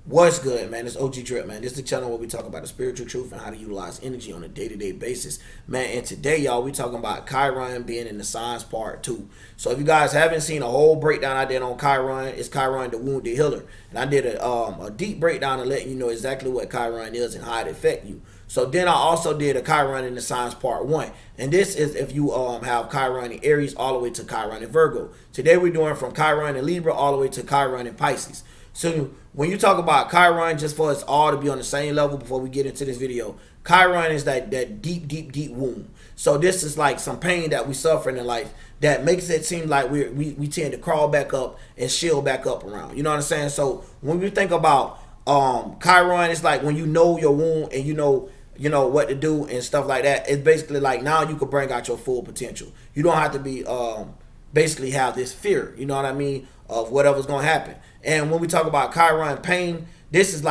What's good, man? It's OG Drip, man. This is the channel where we talk about the spiritual truth and how to utilize energy on a day-to-day basis. Man, and today, y'all, we talking about Chiron being in the signs part 2. So if you guys haven't seen a whole breakdown I did on Chiron, it's Chiron the Wounded Healer. And I did a deep breakdown to let you know exactly what Chiron is and how it affect you. So then I also did a Chiron in the signs part 1. And this is if you have Chiron in Aries all the way to Chiron in Virgo. Today we're doing from Chiron in Libra all the way to Chiron in Pisces. So when you talk about Chiron, just for us all to be on the same level before we get into this video, Chiron is that deep wound. So this is like some pain that we suffer in life that makes it seem like we tend to crawl back up and shield back up around. You know what I'm saying? So when we think about Chiron, it's like when you know your wound and you know what to do and stuff like that. It's basically like now you can bring out your full potential. You don't have to be basically have this fear, you know what I mean, of whatever's gonna happen. And when we talk about Chiron pain, this is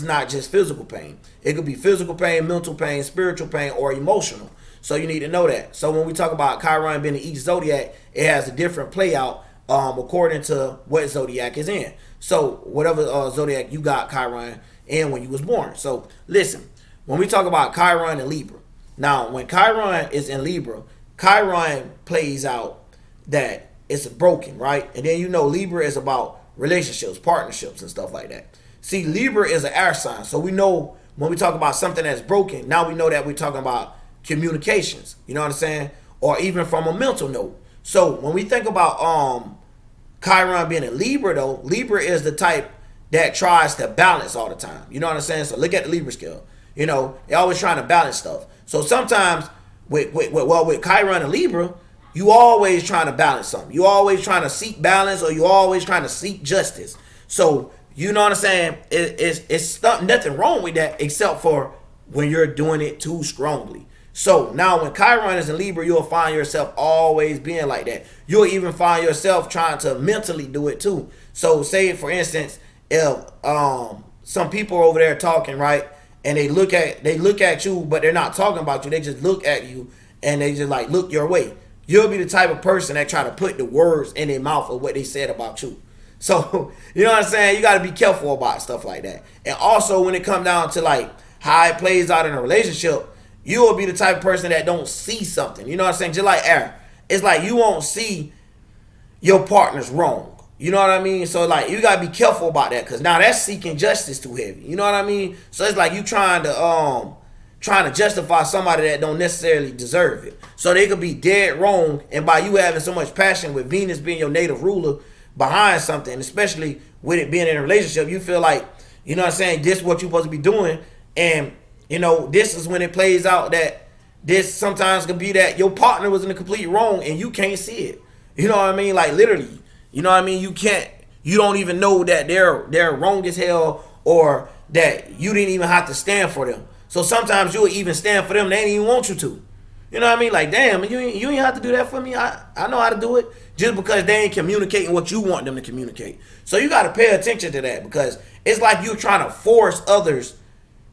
not just physical pain. It could be physical pain, mental pain, spiritual pain, or emotional. So you need to know that. So when we talk about Chiron being in each zodiac, it has a different play out according to what zodiac is in. So whatever zodiac you got Chiron in when you was born. So listen, when we talk about Chiron and Libra, now when Chiron is in Libra, Chiron plays out that it's broken, right? And then Libra is about relationships, partnerships, and stuff like that. See, Libra is an air sign, so we know when we talk about something that's broken, now we know that we're talking about communications, you know what I'm saying? Or even from a mental note. So when we think about Chiron being a Libra, though, Libra is the type that tries to balance all the time, you know what I'm saying? So look at the Libra scale, they're always trying to balance stuff. So sometimes with Chiron and Libra, you always trying to balance something. You always trying to seek balance, or you always trying to seek justice. So you know what I'm saying? It's nothing wrong with that except for when you're doing it too strongly. So now when Chiron is in Libra, you'll find yourself always being like that. You'll even find yourself trying to mentally do it too. So say for instance, if some people over there talking, right, and they look at you, but they're not talking about you. They just look at you and they just like look your way. You'll be the type of person that try to put the words in their mouth of what they said about you. So, you know what I'm saying? You got to be careful about stuff like that. And also when it comes down to like how it plays out in a relationship, you will be the type of person that don't see something. You know what I'm saying? Just like air. It's like you won't see your partner's wrong. You know what I mean? So like you got to be careful about that, because now that's seeking justice too heavy. You know what I mean? So it's like you trying to justify somebody that don't necessarily deserve it. So they could be dead wrong, and by you having so much passion with Venus being your native ruler behind something, especially with it being in a relationship, you feel like, you know what I'm saying, this is what you're supposed to be doing. And this is when it plays out that this sometimes could be that your partner was in the complete wrong and you can't see it. You know what I mean? Like literally, you know what I mean? You don't even know that they're wrong as hell, or that you didn't even have to stand for them. So sometimes you'll even stand for them. They didn't even want you to. You know what I mean? Like, damn, you ain't have to do that for me. I know how to do it, just because they ain't communicating what you want them to communicate. So you got to pay attention to that, because it's like you're trying to force others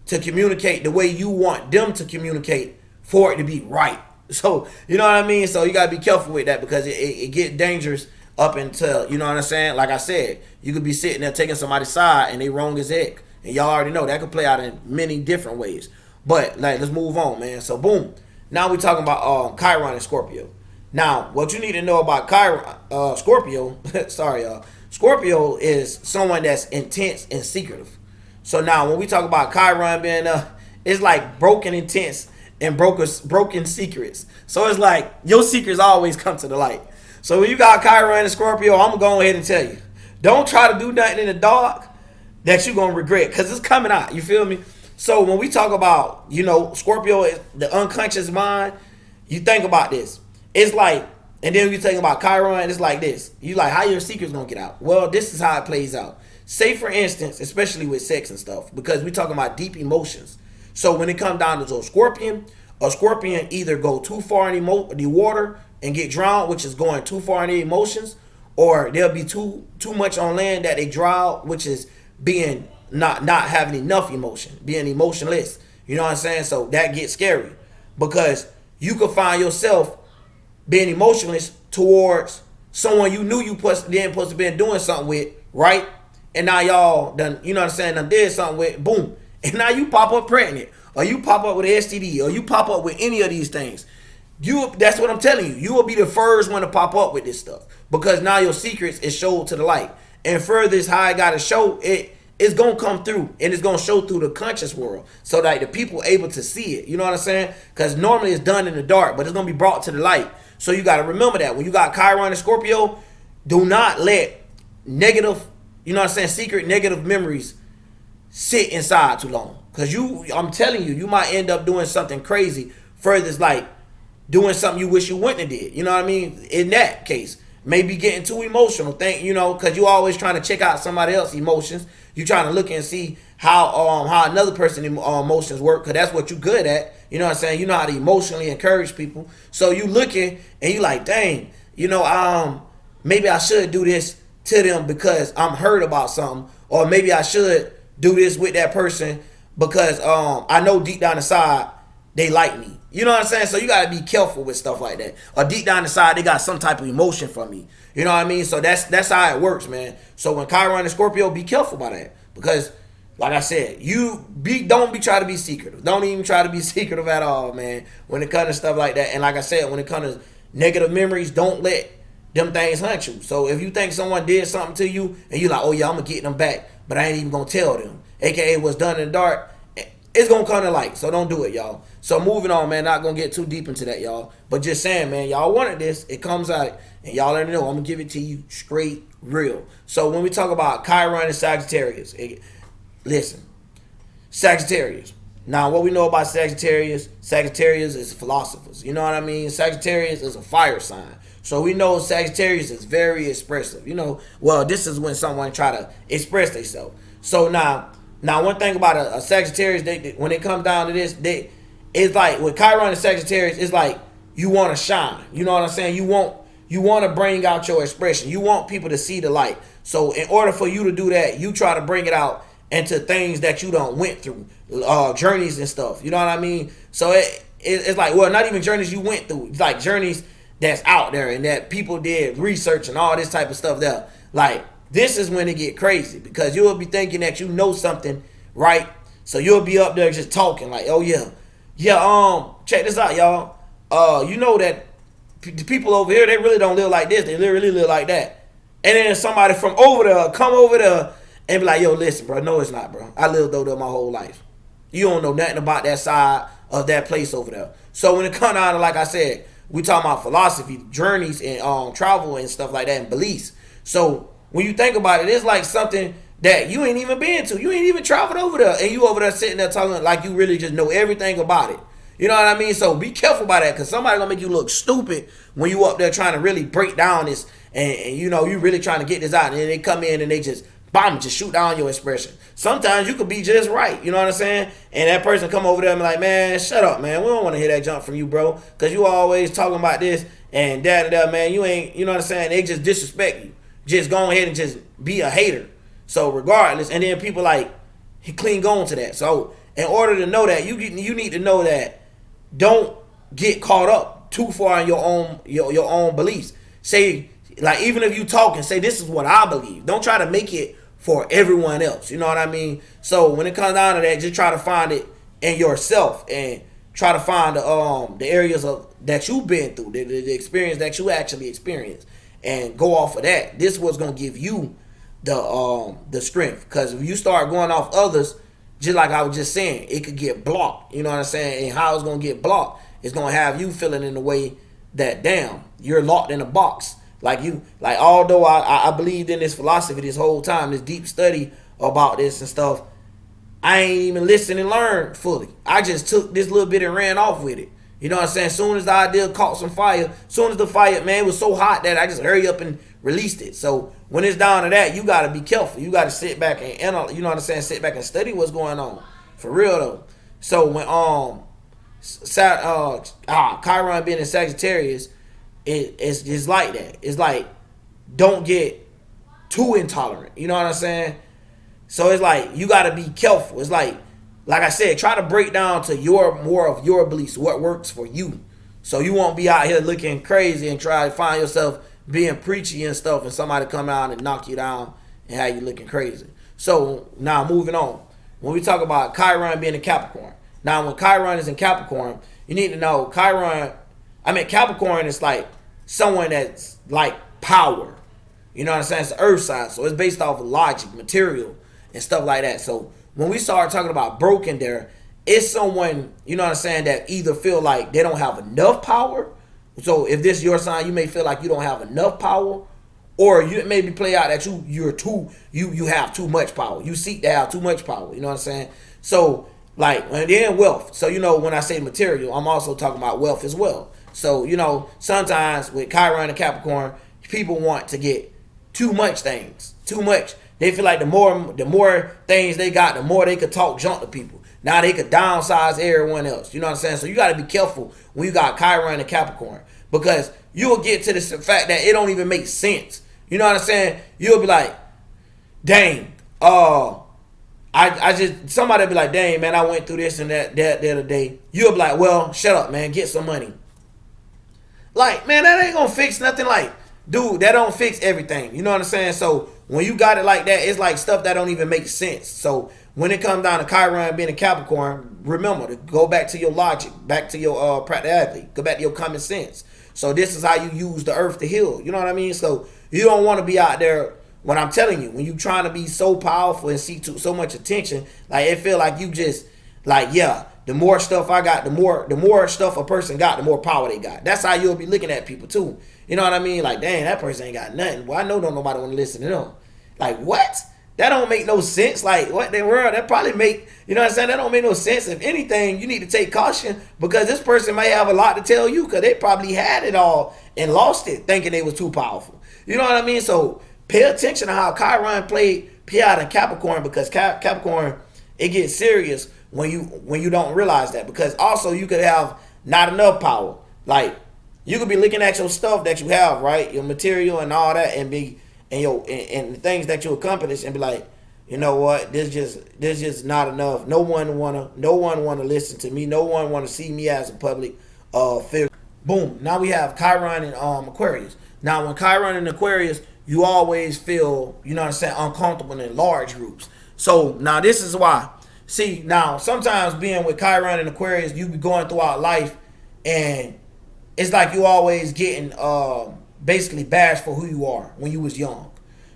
to communicate the way you want them to communicate for it to be right. So, you know what I mean? So you got to be careful with that, because it get dangerous up until, you know what I'm saying? Like I said, you could be sitting there taking somebody's side and they wrong as heck. And y'all already know that could play out in many different ways. But like, let's move on, man. So boom. Now we're talking about Chiron and Scorpio. Now, what you need to know about Chiron, Scorpio, sorry, Scorpio is someone that's intense and secretive. So now when we talk about Chiron being it's like broken intense and broken secrets. So it's like your secrets always come to the light. So when you got Chiron and Scorpio, I'm gonna go ahead and tell you, don't try to do nothing in the dark that you're gonna regret, because it's coming out. You feel me? So when we talk about, Scorpio is the unconscious mind, you think about this. It's like, and then you think about Chiron, it's like this. You like, how your secret's gonna get out? Well, this is how it plays out. Say for instance, especially with sex and stuff, because we're talking about deep emotions. So when it comes down to a scorpion either go too far in the water and get drowned, which is going too far in the emotions, or they'll be too much on land that they drown, which is being not having enough emotion, being emotionless. You know what I'm saying? So that gets scary, because you could find yourself being emotionless towards someone you knew you didn't supposed to be doing something with, right? and now y'all done, you know what I'm saying, done did something with, boom, and now you pop up pregnant, or you pop up with an STD, or you pop up with any of these things. That's what I'm telling you. You will be the first one to pop up with this stuff, because now your secrets is showed to the light. And further is how I gotta show it. It's gonna come through, and it's gonna show through the conscious world, so that the people able to see it. You know what I'm saying? Because normally it's done in the dark, but it's gonna be brought to the light. So you gotta remember that when you got Chiron and Scorpio, do not let negative, you know what I'm saying, secret negative memories sit inside too long. Because I'm telling you, you might end up doing something crazy. Further, it's like doing something you wish you wouldn't have did. You know what I mean? In that case, maybe getting too emotional. Because you always trying to check out somebody else's emotions. You trying to look and see how another person's emotions work, because that's what you good at. You know what I'm saying? You know how to emotionally encourage people. So you looking and you like, dang, maybe I should do this to them because I'm hurt about something, or maybe I should do this with that person because I know deep down inside they like me. You know what I'm saying? So you gotta be careful with stuff like that. Or deep down inside they got some type of emotion for me. You know what I mean? So that's how it works, man. So when Chiron and Scorpio, be careful about that, because like I said, don't be trying to be secretive. Don't even try to be secretive at all, man, when it comes to stuff like that. And like I said, when it comes to negative memories, don't let them things hunt you. So if you think someone did something to you and you like, oh yeah, I'm gonna get them back, but I ain't even gonna tell them, aka what's done in the dark, it's gonna come to light. So don't do it, y'all. So moving on, man, not gonna get too deep into that, y'all, but just saying, man, y'all wanted this, it comes out, and y'all already know I'm gonna give it to you straight real. So when we talk about Chiron and Sagittarius, listen, Sagittarius. Now, what we know about Sagittarius is philosophers. You know what I mean? Sagittarius is a fire sign. So we know Sagittarius is very expressive. Well, this is when someone try to express themselves. So now one thing about a Sagittarius, when it comes down to this, it's like with Chiron and Sagittarius, it's like you want to shine. You know what I'm saying? You want to bring out your expression. You want people to see the light. So in order for you to do that, you try to bring it out into things that you done went through, journeys and stuff. You know what I mean? So it's like, well, not even journeys you went through. It's like journeys that's out there and that people did research and all this type of stuff there. Like, this is when it get crazy, because you'll be thinking that you know something, right? So you'll be up there just talking like, oh yeah, check this out, y'all. You know that the people over here, they really don't live like this. They really live like that. And then somebody from over there come over there and be like, yo, listen, bro. No, it's not, bro. I lived over there my whole life. You don't know nothing about that side of that place over there. So when it comes down to, like I said, we talking about philosophy, journeys, and travel and stuff like that, and beliefs. So when you think about it, it's like something that you ain't even been to. You ain't even traveled over there, and you over there sitting there talking like you really just know everything about it. You know what I mean? So be careful about that, because somebody gonna make you look stupid when you up there trying to really break down this, and you really trying to get this out, and then they come in and they just shoot down your expression. Sometimes you could be just right, you know what I'm saying? And that person come over there and be like, man, shut up, man. We don't want to hear that junk from you, bro, because you always talking about this and da, man. You ain't, you know what I'm saying? They just disrespect you. Just go ahead and just be a hater. So regardless, and then people like, he clean going to that. So in order to know that, you need to know that don't get caught up too far in your own beliefs. Say, like, even if you talk and say, this is what I believe, don't try to make it for everyone else. You know what I mean? So when it comes down to that, just try to find it in yourself and try to find the areas that you've been through, the experience that you actually experienced, and go off of that. This is what's gonna give you the strength. Because if you start going off others, just like I was just saying, it could get blocked. You know what I'm saying? And how it's gonna get blocked, it's gonna have you feeling in the way that, damn, you're locked in a box. Although I believed in this philosophy this whole time, this deep study about this and stuff, I ain't even listened and learned fully. I just took this little bit and ran off with it. You know what I'm saying? As soon as the idea caught some fire, as soon as the fire, man, was so hot that I just hurry up and released it. So when it's down to that, you got to be careful. You got to sit back and, you know what I'm saying, sit back and study what's going on. For real, though. So when Chiron being in Sagittarius, it's like that. It's like, don't get too intolerant. You know what I'm saying? So it's like, you got to be careful. It's like I said, try to break down to more of your beliefs, what works for you. So you won't be out here looking crazy and try to find yourself being preachy and stuff, and somebody come out and knock you down and how you looking crazy. So now moving on. When we talk about Chiron being in Capricorn. Now when Chiron is in Capricorn, you need to know Capricorn is like someone that's like power. You know what I'm saying? It's the earth sign. So it's based off of logic, material, and stuff like that. So when we start talking about broken there, it's someone, you know what I'm saying, that either feel like they don't have enough power. So if this is your sign, you may feel like you don't have enough power, or you maybe play out that you have too much power. You seek to have too much power. You know what I'm saying? So like when they're in wealth. So when I say material, I'm also talking about wealth as well. So sometimes with Chiron and Capricorn, people want to get too much things, too much. They feel like the more things they got, the more they could talk junk to people. Now they could downsize everyone else. You know what I'm saying? So you got to be careful when you got Chiron and Capricorn, because you'll get to this fact that it don't even make sense. You know what I'm saying? You'll be like, dang, somebody be like, dang, man, I went through this and that the other day. You'll be like, well, shut up, man, get some money. Like, man, that ain't gonna fix nothing. Like, dude, that don't fix everything. You know what I'm saying? So when you got it like that, it's like stuff that don't even make sense. So when it comes down to Chiron being a Capricorn, remember to go back to your logic, back to your practicality, go back to your common sense. So this is how you use the earth to heal. You know what I mean? So you don't want to be out there, when I'm telling you, when you trying to be so powerful and seek so much attention, like it feel like you just like, yeah, the more stuff I got, the more stuff a person got, the more power they got. That's how you'll be looking at people too. You know what I mean? Like, dang, that person ain't got nothing. Well, I know don't nobody want to listen to them. Like, what? That don't make no sense. Like, what the world? That probably make, you know what I'm saying? That don't make no sense. If anything, you need to take caution, because this person may have a lot to tell you, because they probably had it all and lost it thinking they was too powerful. You know what I mean? So pay attention to how Chiron play out in Capricorn, because Capricorn, it gets serious when you don't realize that. Because also you could have not enough power. Like, you could be looking at your stuff that you have, right? Your material and all that, and the things that you accomplish, and be like, you know what? This just not enough. No one wanna listen to me. No one wanna see me as a public figure. Boom. Now we have Chiron and Aquarius. Now when Chiron and Aquarius, you always feel, you know what I'm saying, uncomfortable in large groups. So now this is why. See, now sometimes being with Chiron and Aquarius, you be going throughout life, and it's like you always getting basically bashed for who you are when you was young.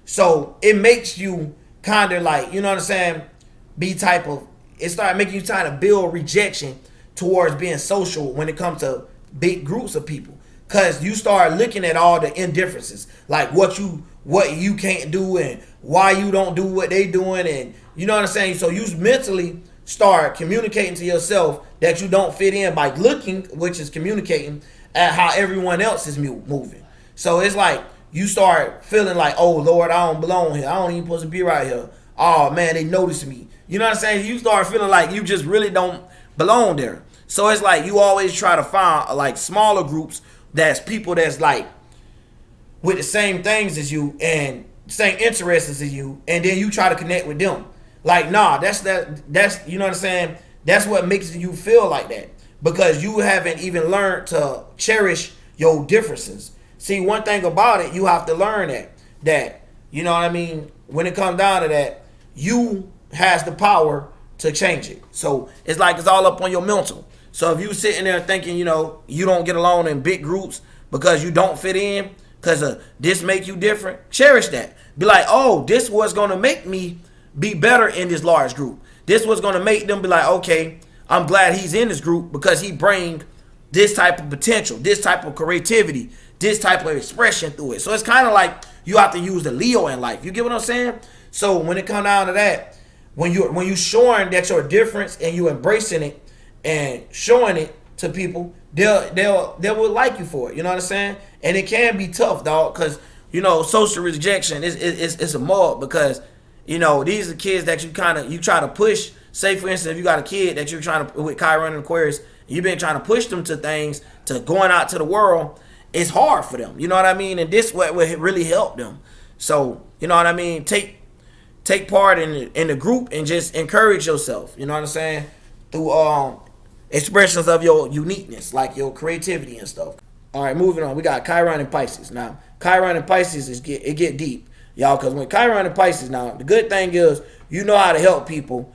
So it makes you kind of like, you know what I'm saying, it started making you trying to build rejection towards being social when it comes to big groups of people. Because you start looking at all the indifferences, like what you can't do and why you don't do what they doing, and you know what I'm saying? So you mentally start communicating to yourself that you don't fit in by looking, which is communicating at how everyone else is moving. So it's like you start feeling like, oh Lord, I don't belong here. I don't even supposed to be right here. Oh man, they notice me. You know what I'm saying? You start feeling like you just really don't belong there. So it's like you always try to find like smaller groups that's people that's like with the same things as you and same interests as you, and then you try to connect with them. Like, nah, that's you know what I'm saying? That's what makes you feel like that, because you haven't even learned to cherish your differences. See, one thing about it, you have to learn that you know what I mean, when it comes down to that, you has the power to change it. So it's like it's all up on your mental. So if you sitting there thinking, you know, you don't get along in big groups because you don't fit in, because this make you different, cherish that. Be like, oh, this was going to make me be better in this large group. This was going to make them be like, okay, I'm glad he's in this group because he bring this type of potential, this type of creativity, this type of expression through it. So it's kind of like you have to use the Leo in life. You get what I'm saying? So when it comes down to that, when you showing that you're different and you embracing it and showing it to people, they will like you for it. You know what I'm saying? And it can be tough, dog, because you know social rejection is a mob, because you know these are kids that you try to push. Say for instance, if you got a kid that you're trying to, with Chiron and Aquarius, you've been trying to push them to things, to going out to the world. It's hard for them. You know what I mean? And this what will really help them. So you know what I mean? Take part in the group and just encourage yourself. You know what I'm saying? Through expressions of your uniqueness, like your creativity and stuff. All right, moving on. We got Chiron and Pisces. Now, Chiron and Pisces it get deep. y'all. Because when Chiron and Pisces, now the good thing is you know how to help people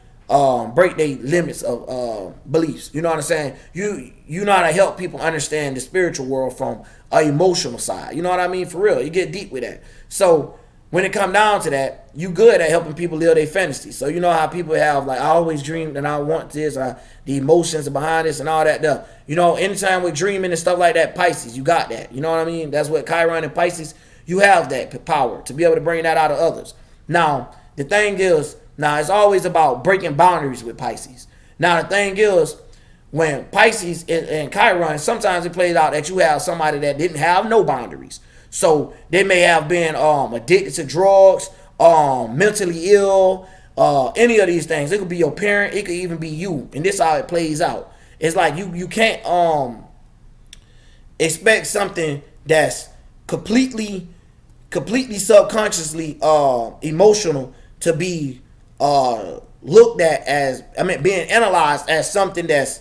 break their limits of beliefs. You know what I'm saying? You know how to help people understand the spiritual world from an emotional side. You know what I mean? For real, you get deep with that. So when it come down to that, you good at helping people live their fantasy. So you know how people have like, I always dreamed and I want this, the emotions behind this and all that stuff. You know, anytime we're dreaming and stuff like that, Pisces, you got that. You know what I mean? That's what Chiron and Pisces, you have that power to be able to bring that out of others. Now, the thing is, it's always about breaking boundaries with Pisces. Now, the thing is, when Pisces and Chiron, sometimes it plays out that you have somebody that didn't have no boundaries. So they may have been addicted to drugs, mentally ill, any of these things. It could be your parent, it could even be you. And this is how it plays out. It's like you can't expect something that's completely subconsciously emotional to be looked at as, being analyzed as something that's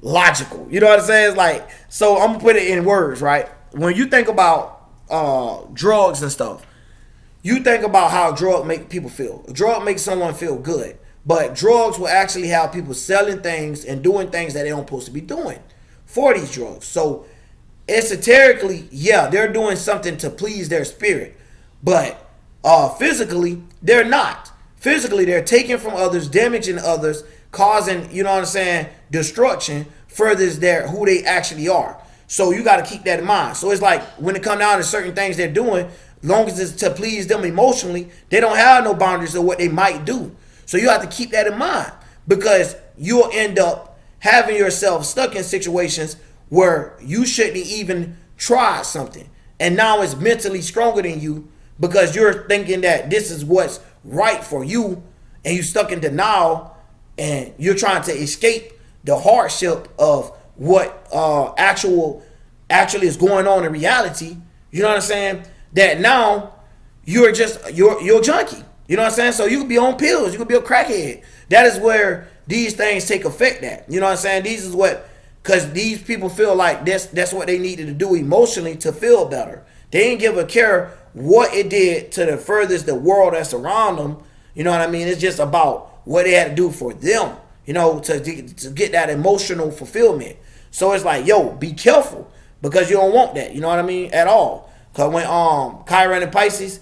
logical. You know what I'm saying? It's like, so I'm gonna put it in words, right? When you think about drugs and stuff, you think about how drug make people feel. A drug makes someone feel good, but drugs will actually have people selling things and doing things that they don't supposed to be doing for these drugs. So esoterically, yeah, they're doing something to please their spirit, but physically, they're not. Physically, they're taking from others, damaging others, causing, you know what I'm saying, destruction, furthers who they actually are. So you got to keep that in mind. So it's like when it comes down to certain things they're doing, as long as it's to please them emotionally, they don't have no boundaries of what they might do. So you have to keep that in mind, because you'll end up having yourself stuck in situations where you shouldn't even try something. And now it's mentally stronger than you because you're thinking that this is what's right for you, and you're stuck in denial, and you're trying to escape the hardship of what actually is going on in reality. You know what I'm saying? That now you're a junkie. You know what I'm saying? So you could be on pills, you could be a crackhead. That is where these things take effect at. You know what I'm saying? Because these people feel like that's what they needed to do emotionally to feel better. They didn't give a care what it did to the furthest the world that's around them. You know what I mean? It's just about what they had to do for them, you know, to get that emotional fulfillment. So it's like, yo, be careful, because you don't want that, you know what I mean, at all. Because when Chiron and Pisces,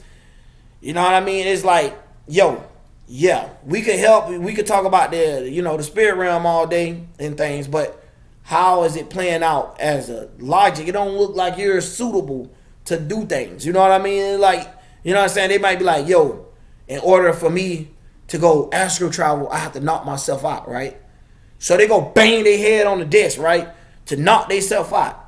you know what I mean, it's like, yo, yeah, we could help, we could talk about the spirit realm all day and things, but how is it playing out as a logic? It don't look like you're suitable to do things, you know what I mean? Like, you know what I'm saying? They might be like, yo, in order for me to go astral travel, I have to knock myself out, right? So they go bang their head on the desk, right, to knock themselves out.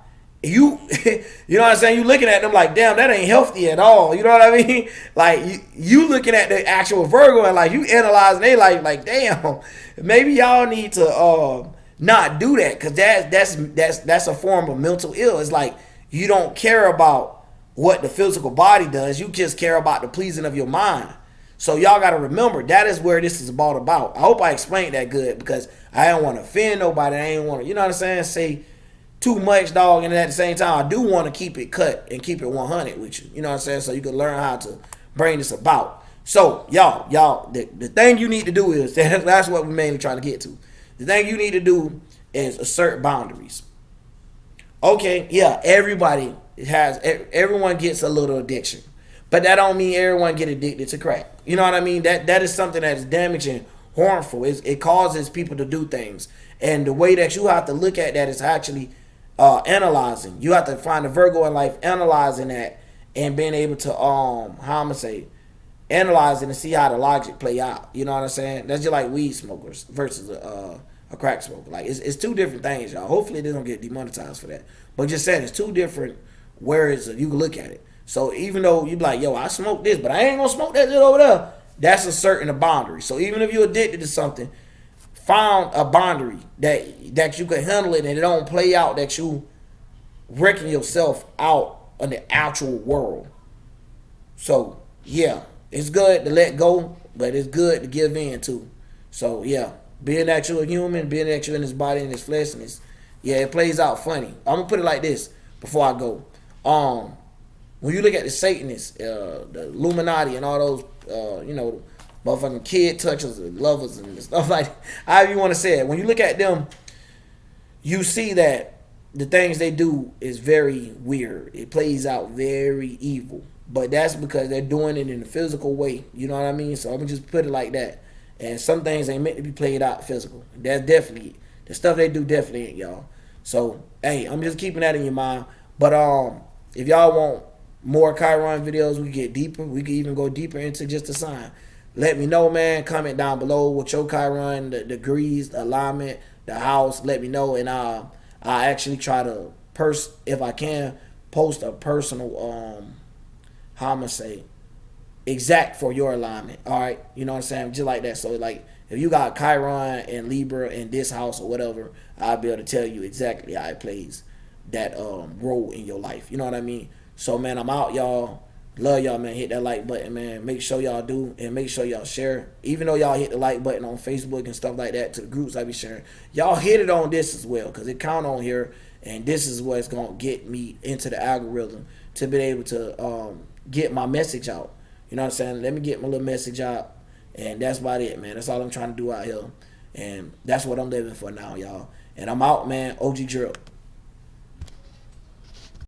You know what I'm saying? You looking at them like, damn, that ain't healthy at all. You know what I mean? Like you looking at the actual Virgo and like you analyzing their life like, damn, maybe y'all need to not do that, because that's a form of mental ill. It's like you don't care about what the physical body does. You just care about the pleasing of your mind. So y'all got to remember, that is where this is all about. I hope I explained that good, because I don't want to offend nobody. I ain't want to, you know what I'm saying, say too much, dog. And at the same time, I do want to keep it cut and keep it 100 with you. You know what I'm saying? So you can learn how to bring this about. So y'all, the thing you need to do is, that's what we're mainly trying to get to. The thing you need to do is assert boundaries. Okay, yeah, everyone gets a little addiction. But that don't mean everyone get addicted to crack. You know what I mean? That is something that is damaging, harmful. It causes people to do things. And the way that you have to look at that is actually analyzing. You have to find the Virgo in life, analyzing that, and being able to analyzing and see how the logic play out. You know what I'm saying? That's just like weed smokers versus a crack smoker. Like it's two different things, y'all. Hopefully they don't get demonetized for that. But just saying, it's two different ways you can look at it. So even though you be like, yo, I smoke this, but I ain't gonna smoke that shit over there, that's asserting a boundary. So even if you're addicted to something, found a boundary that you can handle it and it don't play out that you wrecking yourself out in the actual world. So yeah, it's good to let go, but it's good to give in too. So yeah, being that you're a human, being that you're in this body and this flesh, and it plays out funny. I'm gonna put it like this before I go. when you look at the Satanists, the Illuminati, and all those, motherfucking kid touchers and lovers and stuff like that, however you want to say it. When you look at them, you see that the things they do is very weird. It plays out very evil. But that's because they're doing it in a physical way. You know what I mean? So I'm going to just put it like that. And some things ain't meant to be played out physical. That's definitely, the stuff they do definitely ain't, y'all. So, hey, I'm just keeping that in your mind. But if y'all want more Chiron videos, we can get deeper. We can even go deeper into just the sign. Let me know, man. Comment down below what your Chiron, the degrees, the alignment, the house. Let me know. And I actually try to, if I can, post a personal, how I'm going to say, exact for your alignment. All right. You know what I'm saying? Just like that. So, like, if you got Chiron and Libra in this house or whatever, I'll be able to tell you exactly how it plays that role in your life. You know what I mean? So, man, I'm out, y'all. Love y'all, man. Hit that like button, man. Make sure y'all do, and make sure y'all share. Even though y'all hit the like button on Facebook and stuff like that to the groups I be sharing, y'all hit it on this as well, because it count on here, and this is what's going to get me into the algorithm to be able to get my message out. You know what I'm saying? Let me get my little message out, and that's about it, man. That's all I'm trying to do out here, and that's what I'm living for now, y'all. And I'm out, man. OG Drip.